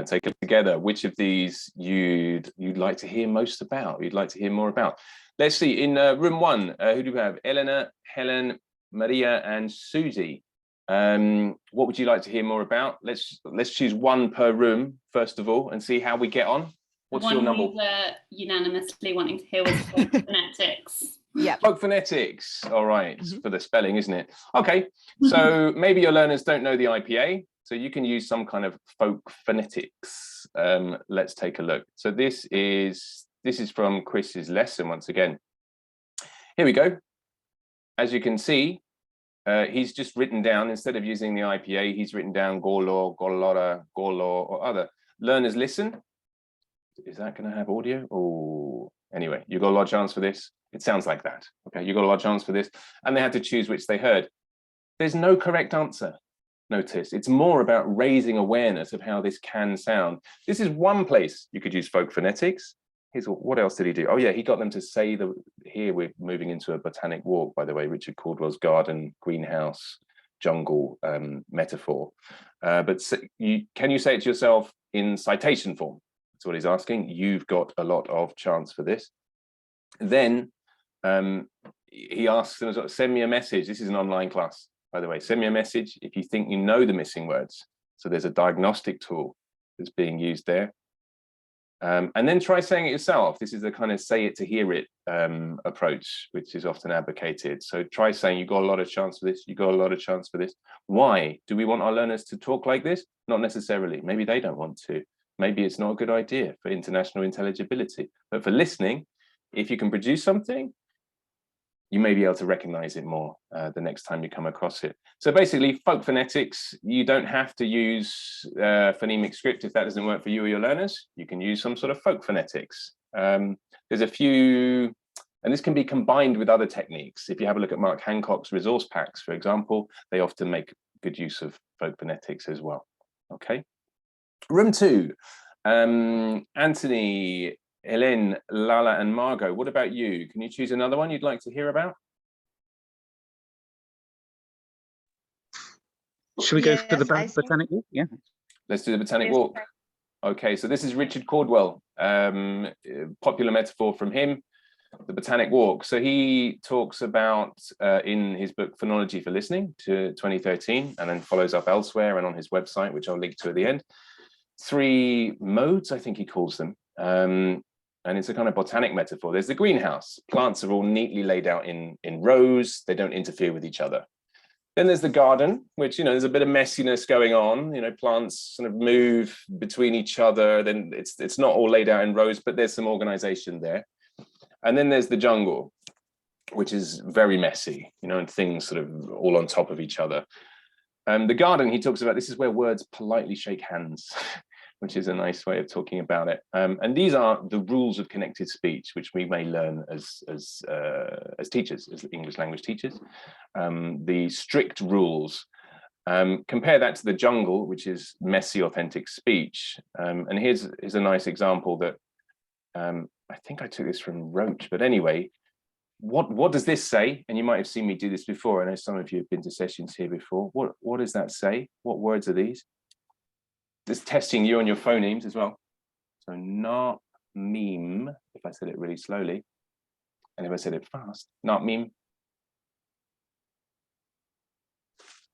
Take a look together. Which of these you'd like to hear most about? You'd like to hear more about? Let's see. In room 1, who do we have? Elena, Helen, Maria, and Susie. What would you like to hear more about? Let's choose one per room first of all, and see how we get on. What's your number? One we were unanimously wanting to hear was phonetics. Yeah. Folk phonetics. All right, for the spelling, isn't it? Okay, so maybe your learners don't know the IPA, so you can use some kind of folk phonetics. Let's take a look. So this is from Chris's lesson once again. Here we go. As you can see, he's just written down, instead of using the IPA, he's written down Golo, Golora, Golo, or other. Learners listen. Is that going to have audio? Oh, anyway, you got a lot of chance for this. It sounds like that. Okay, you got a lot of chance for this. And they had to choose which they heard. There's no correct answer. Notice, it's more about raising awareness of how this can sound. This is one place you could use folk phonetics. Here's what else did he do? Oh yeah, he got them to say here we're moving into a botanic walk, by the way, Richard Caldwell's garden, greenhouse, jungle metaphor. But can you say it to yourself in citation form? That's what he's asking. You've got a lot of chance for this. Then he asks them, send me a message. This is an online class, by the way. Send me a message if you think you know the missing words. So there's a diagnostic tool that's being used there. And then try saying it yourself. This is the kind of say it to hear it approach, which is often advocated. So try saying you got a lot of chance for this, you got a lot of chance for this. Why? Do we want our learners to talk like this? Not necessarily. Maybe they don't want to. Maybe it's not a good idea for international intelligibility. But for listening, if you can produce something, you may be able to recognize it more the next time you come across it. So basically, folk phonetics, you don't have to use phonemic script if that doesn't work for you or your learners. You can use some sort of folk phonetics. There's a few, and this can be combined with other techniques. If you have a look at Mark Hancock's resource packs, for example, they often make good use of folk phonetics as well. Okay. Room 2, Anthony, Hélène, Lala, and Margot. What about you? Can you choose another one you'd like to hear about? Should we go for the botanic walk? Yeah. Let's do the botanic walk. Okay, so this is Richard Caldwell, popular metaphor from him. the botanic walk. So he talks about in his book Phonology for Listening to 2013, and then follows up elsewhere and on his website, which I'll link to at the end, 3 modes, I think he calls them. And it's a kind of botanic metaphor. There's the greenhouse. Plants are all neatly laid out in rows. They don't interfere with each other. Then there's the garden, which, there's a bit of messiness going on. Plants sort of move between each other. Then it's not all laid out in rows, but there's some organization there. And then there's the jungle, which is very messy, and things sort of all on top of each other. The garden, he talks about, this is where words politely shake hands, which is a nice way of talking about it. And these are the rules of connected speech, which we may learn as teachers, as English language teachers. The strict rules. Compare that to the jungle, which is messy, authentic speech. And here's a nice example that I think I took this from Roach, but anyway, what does this say? And you might have seen me do this before. I know some of you have been to sessions here before. What does that say? What words are these? This testing you on your phonemes as well. So not meme, if I said it really slowly, and if I said it fast, not meme.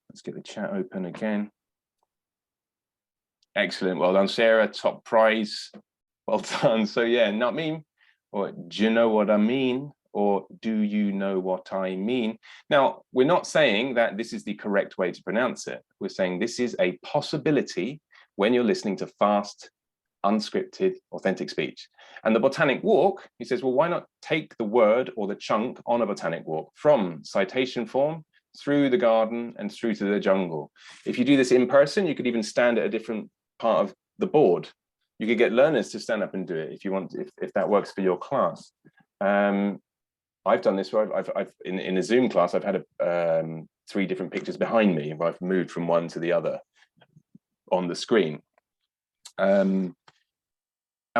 Let's get the chat open again. Excellent, well done, Sarah, top prize. Well done. So yeah, not meme, or do you know what I mean? Or do you know what I mean? Now, we're not saying that this is the correct way to pronounce it. We're saying this is a possibility when you're listening to fast, unscripted, authentic speech. And the botanic walk, he says, well, why not take the word or the chunk on a botanic walk from citation form through the garden and through to the jungle. If you do this in person, you could even stand at a different part of the board. You could get learners to stand up and do it if you want, if that works for your class. I've done this where I've in a Zoom class, I've had 3 different pictures behind me, where I've moved from one to the other on the screen. And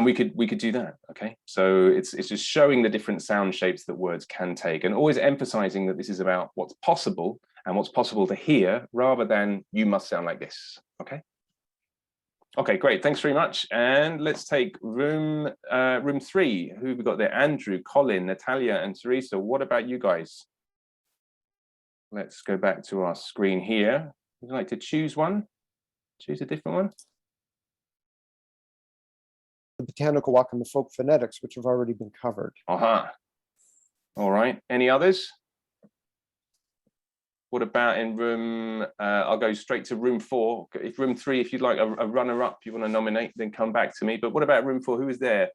we could do that. Okay, so it's just showing the different sound shapes that words can take, and always emphasizing that this is about what's possible and what's possible to hear, rather than you must sound like this. Okay, great, thanks very much. And let's take room 3. Who have we got there? Andrew, Colin, Natalia, and Teresa. What about you guys? Let's go back to our screen here. Would you like to choose one? Choose a different one? The botanical walk and the folk phonetics, which have already been covered. All right, any others? What about in room, I'll go straight to room 4. If room 3, if you'd like a runner-up, you want to nominate, then come back to me. But what about room 4? Who is there?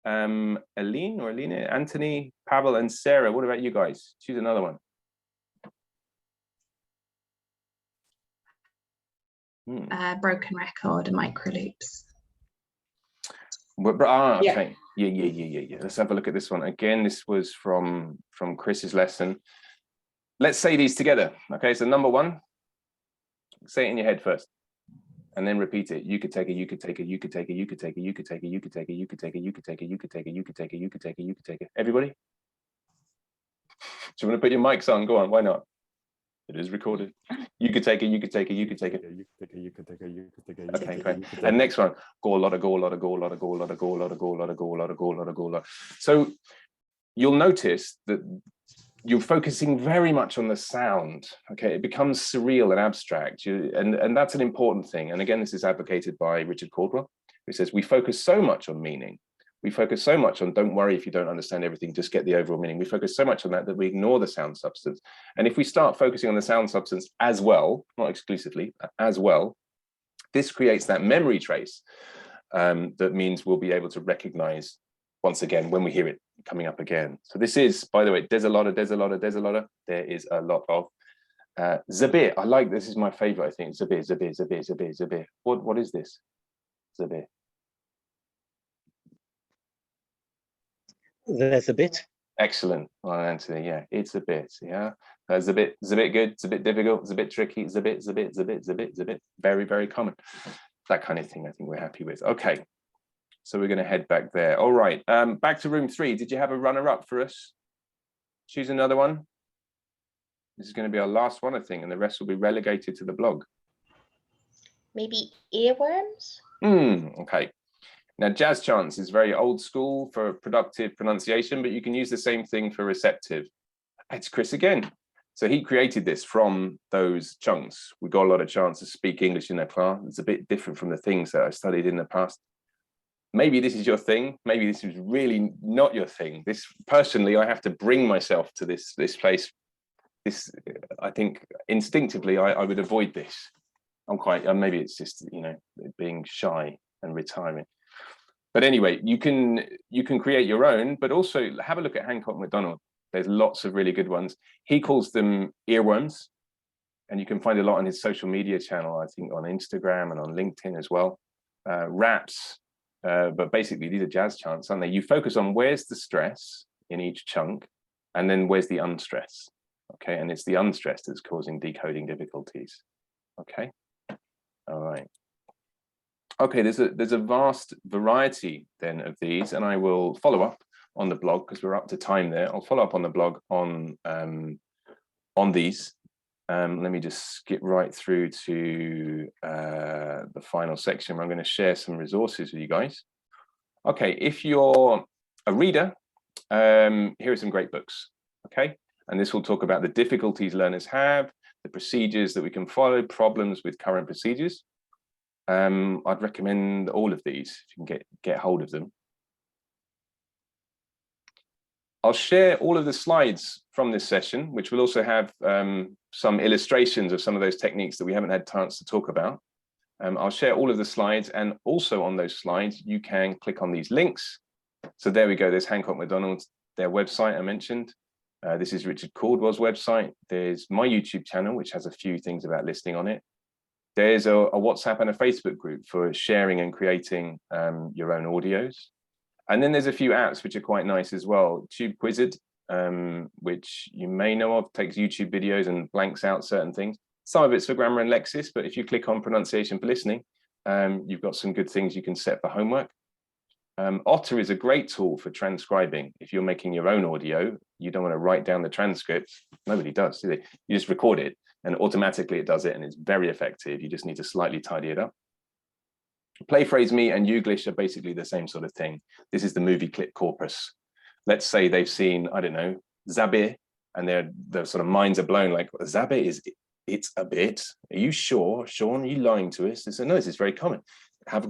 Aline or Alina, Anthony, Pavel, and Sarah. What about you guys? Choose another one. Broken record and microloops. Okay. Yeah. Let's have a look at this one. Again, this was from Chris's lesson. Let's say these together. Okay, so number 1, say it in your head first, and then repeat it. You could take it, you could take it, you could take it, you could take it, you could take it, you could take it, you could take it, you could take it, you could take it, you could take it, you could take it, you could take it. Everybody? Do you want to put your mics on? Go on, why not? It is recorded. You could take it, you could take it, you could take it. You could take it, you could take it, you could take it. Okay, great. And next one, go, lot of go, lot of go, lot of go, lot of go, lot of go, lot of go, lot of go, lot of go. So you'll notice that you're focusing very much on the sound. Okay, it becomes surreal and abstract, and that's an important thing. And again, this is advocated by Richard Caldwell, who says we focus so much on meaning, we focus so much on don't worry if you don't understand everything, just get the overall meaning. We focus so much on that we ignore the sound substance. And if we start focusing on the sound substance as well, not exclusively, as well, this creates that memory trace that means we'll be able to recognize once again when we hear it coming up again. So this is, by the way, there's a lot of, there is a lot of. Zabir, I like, this is my favorite, I think. Zabir. What is this? Zabir. There's a bit. Excellent. Well, Anthony, yeah, it's a bit, yeah. It's a bit good, it's a bit difficult, it's a bit tricky, it's a bit, very, very common. That kind of thing I think we're happy with. Okay. So we're going to head back there. All right, back to room 3. Did you have a runner-up for us? Choose another one. This is going to be our last one, I think, and the rest will be relegated to the blog. Maybe earworms? Okay. Now, jazz chants is very old school for productive pronunciation, but you can use the same thing for receptive. It's Chris again. So he created this from those chunks. We got a lot of chants to speak English in their class. It's a bit different from the things that I studied in the past. Maybe this is your thing. Maybe this is really not your thing. This, personally, I have to bring myself to this place. This, I think instinctively, I would avoid this. I'm quite, maybe it's just, you know, being shy and retiring. But anyway, you can create your own, but also have a look at Hancock MacDonald. There's lots of really good ones. He calls them earworms, and you can find a lot on his social media channel, I think on Instagram and on LinkedIn as well. Raps, but basically these are jazz chants, aren't they? You focus on where's the stress in each chunk, and then where's the unstress, okay? And it's the unstress that's causing decoding difficulties, okay? All right. Okay, there's a vast variety then of these, and I will follow up on the blog because we're up to time there. I'll follow up on the blog on these. Let me just skip right through to the final section where I'm going to share some resources with you guys. Okay, if you're a reader, here are some great books, okay? And this will talk about the difficulties learners have, the procedures that we can follow, problems with current procedures. I'd recommend all of these if you can get hold of them. I'll share all of the slides from this session, which will also have some illustrations of some of those techniques that we haven't had chance to talk about. I'll share all of the slides, and also on those slides, you can click on these links. So there we go, there's Hancock MacDonald's, their website I mentioned. This is Richard Caldwell's website. There's my YouTube channel, which has a few things about listening on it. There's a WhatsApp and a Facebook group for sharing and creating your own audios. And then there's a few apps which are quite nice as well. TubeQuizard, which you may know of, takes YouTube videos and blanks out certain things. Some of it's for grammar and lexis, but if you click on pronunciation for listening, you've got some good things you can set for homework. Otter is a great tool for transcribing. If you're making your own audio, you don't want to write down the transcript. Nobody does, do they? You just record it and automatically it does it, and it's very effective. You just need to slightly tidy it up. Play Phrase Me and Youglish are basically the same sort of thing. This is the movie clip corpus. Let's say they've seen, I don't know, Zabir, and their sort of minds are blown like, Zabir is, it's a bit. Are you sure, Shaun? Are you lying to us? They say, no, this is very common.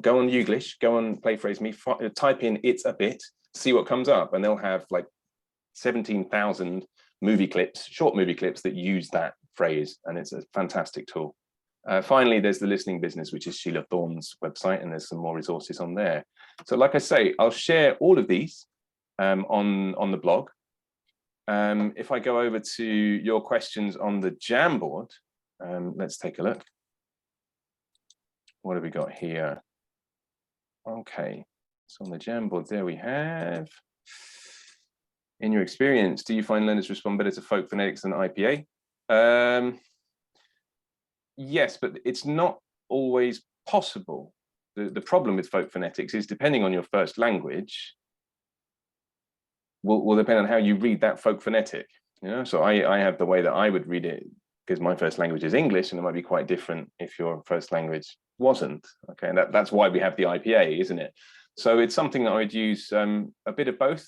Go on Youglish, go on Play Phrase Me, type in it's a bit, see what comes up, and they'll have like 17,000 movie clips, short movie clips that use that phrase, and it's a fantastic tool. Finally, there's the Listening Business, which is Sheila Thorne's website, and there's some more resources on there. So like I say, I'll share all of these on the blog. If I go over to your questions on the Jamboard, let's take a look. What have we got here? Okay, so on the Jamboard, there we have. In your experience, do you find learners respond better to folk phonetics than IPA? Yes, but it's not always possible. The problem with folk phonetics is, depending on your first language, will depend on how you read that folk phonetic. You know, so I have the way that I would read it because my first language is English, and it might be quite different if your first language wasn't. Okay, and that's why we have the IPA, isn't it? So it's something that I would use a bit of both,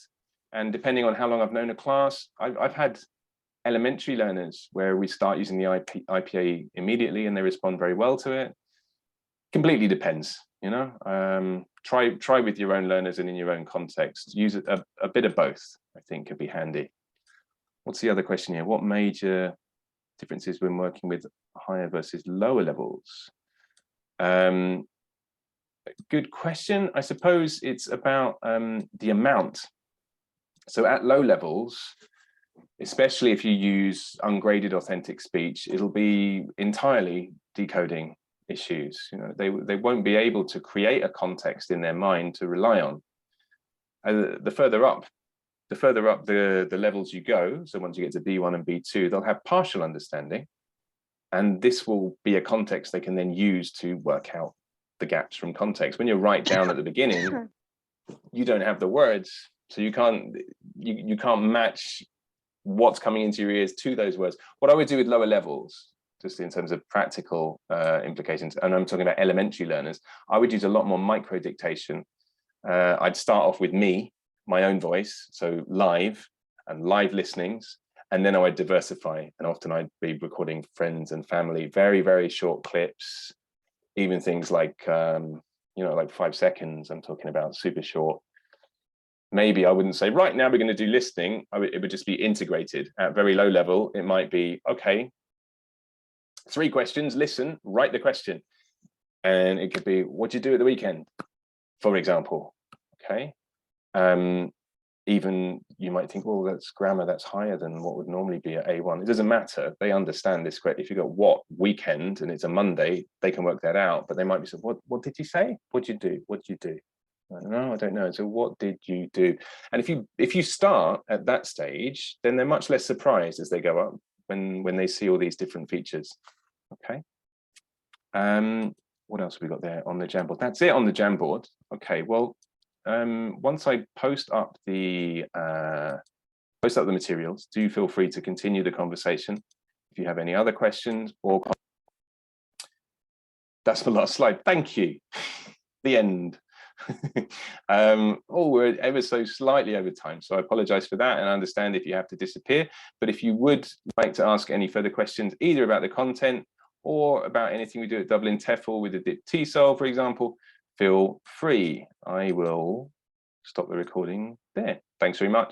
and depending on how long I've known a class, I've had elementary learners where we start using the IPA immediately and they respond very well to it. Completely depends, you know. Try with your own learners and in your own context. Use a bit of both, I think, could be handy. What's the other question here? What major differences when working with higher versus lower levels? Good question. I suppose it's about the amount. So at low levels, especially if you use ungraded authentic speech, it'll be entirely decoding issues. You know, they won't be able to create a context in their mind to rely on. The further up the levels you go, so once you get to B1 and B2, they'll have partial understanding, and this will be a context they can then use to work out the gaps from context. When you're right down at the beginning, you don't have the words, so you can't match what's coming into your ears to those words. What I would do with lower levels, just in terms of practical implications, and I'm talking about elementary learners, I would use a lot more micro dictation I'd start off with me, my own voice, so live and live listenings, and then I would diversify, and often I'd be recording friends and family, very, very short clips, even things like, you know, like 5 seconds, I'm talking about, super short. Maybe I wouldn't say, right now we're going to do listening. It would just be integrated at very low level. It might be, okay, 3 questions, listen, write the question. And it could be, what do you do at the weekend, for example, okay? Even you might think, well, that's grammar, that's higher than what would normally be at A1. It doesn't matter. They understand this. If you've got what weekend and it's a Monday, they can work that out. But they might be saying, what did you say? What did you do? What did you do? No, I don't know. So what did you do? And if you start at that stage, then they're much less surprised as they go up when they see all these different features. Okay. What else have we got there on the Jamboard? That's it on the Jamboard. Okay, well, once I post up the materials, do feel free to continue the conversation if you have any other questions or comments. That's the last slide. Thank you. The end. We're ever so slightly over time, so I apologize for that, and I understand if you have to disappear. But if you would like to ask any further questions, either about the content or about anything we do at Dublin TEFL with the DIP TESOL, for example, feel free. I will stop the recording there. Thanks very much.